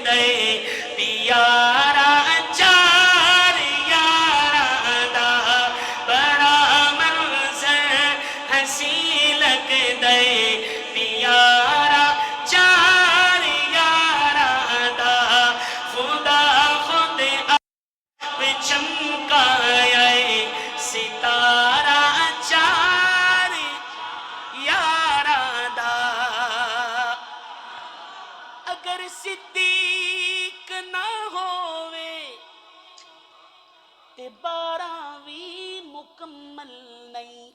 دے پیارا چار یاراں دا بڑا منظر ہنسی لگ دے پیارا چار یاراں دا خدا خود آپ چمکایا ستارہ چار یاراں دا اگر صدیق نہ ہووے تے 12ویں مکمل نہیں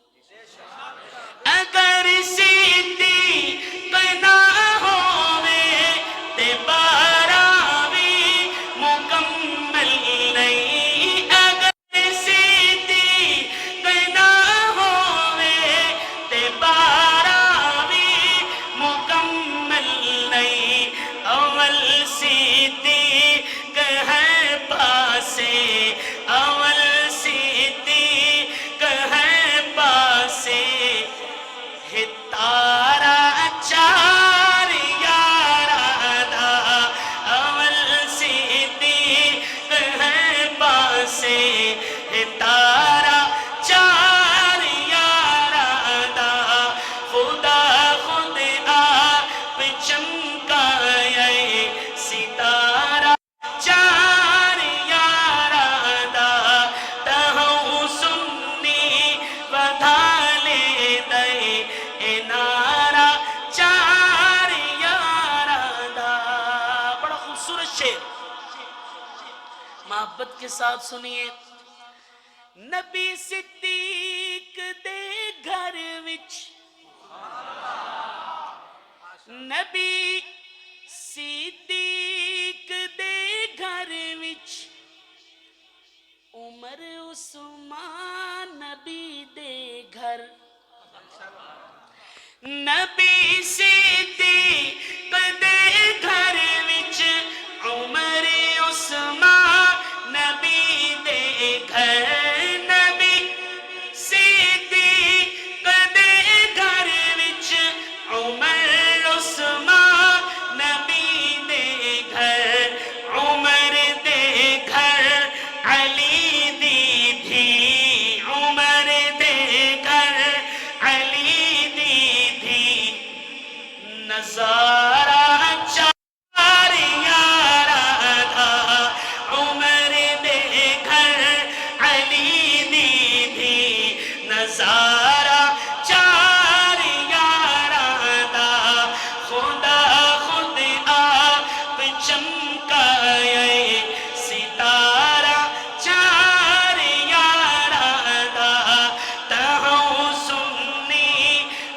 اگر صدیق نہ ہووے تے 12ویں مکمل نہیں اگر صدیق نہ ہووے تے 12ویں مکمل نہیں اول صدیق ہے پاسے اول صدیق ہے پاسے تارا چار یاراں دا اول صدیق ہے پاسے تارا چار یاراں دا خدا خود آپ چمکایا ستارہ چار یاراں دا تہوں سنی ودھا لے دے اے نعرہ چار یاراں دا بڑا خوبصورت شعر محبت کے ساتھ سنیے نبی صدیق دے گھر وچ نبی صدیق دے گھر وچ عمر عثمان نبی دے گھر نبی صدیق دے گھر وچ عمر عثمان نبی دے گھر نبی صدیق دے گھر وچ عمر عثمان نبی دے گھر عمر دے گھر علی دی دھی عمر دے گھر علی دی دھی نظارہ چار یاراں دا عمر دے گھر علی دی دھی نظارہ چار یاراں دا خدا خود آپ چمکایا ستارہ چار یاراں دا تہوں سنی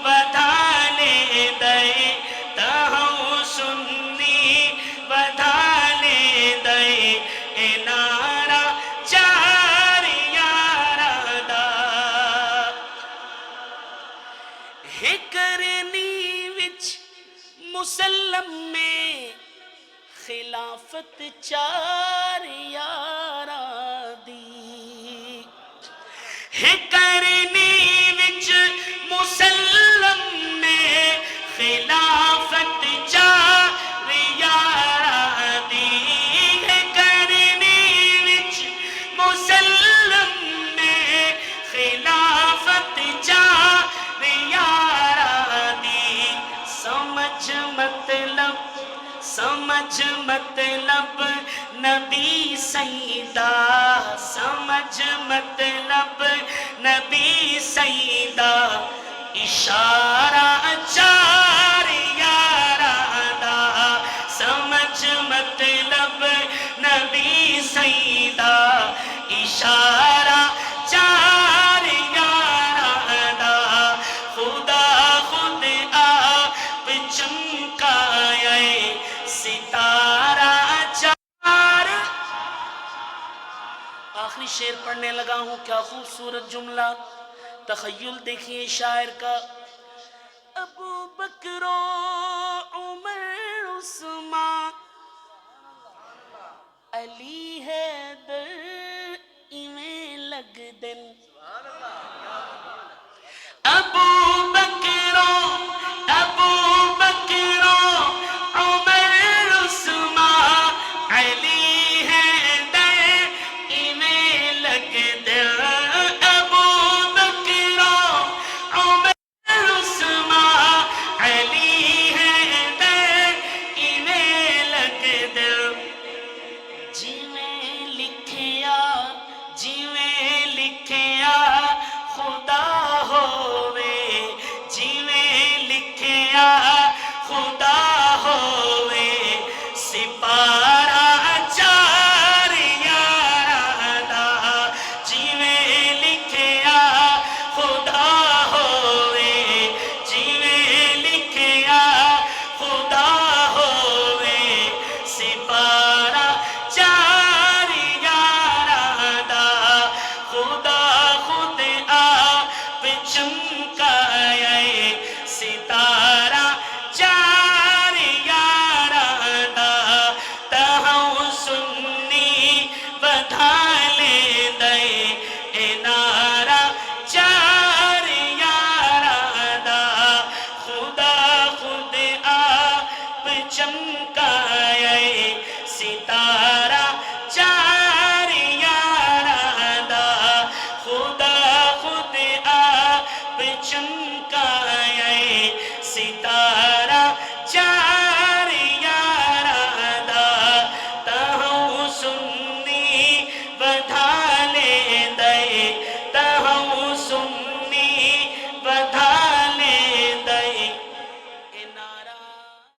ودھا لے دے تہوں سنی ودھا لے دے اے نعرہ چار یاراں دا ہکرنی وچ مسلم میں خلافت چار یاراں دی ہکرنی وچ مسلم میں خلافت چار یاراں دی ہکرنی وچ مسلم میں خلافت چار یاراں دی سمجھ مطلب نبی سیدہ سمجھ مطلب نبی سیدہ اشارہ چار یاراں دا سمجھ مطلب نبی سیدہ اشارہ چار یاراں دا خدا خود آپ چمکایا ستارہ چار آخری شعر پڑھنے لگا ہوں کیا خوبصورت جملہ تخیل دیکھیے شاعر کا ابو بکر و عمر عثمان علی حیدر ایویں لگ دن ابو بکر عمر عثمان روشن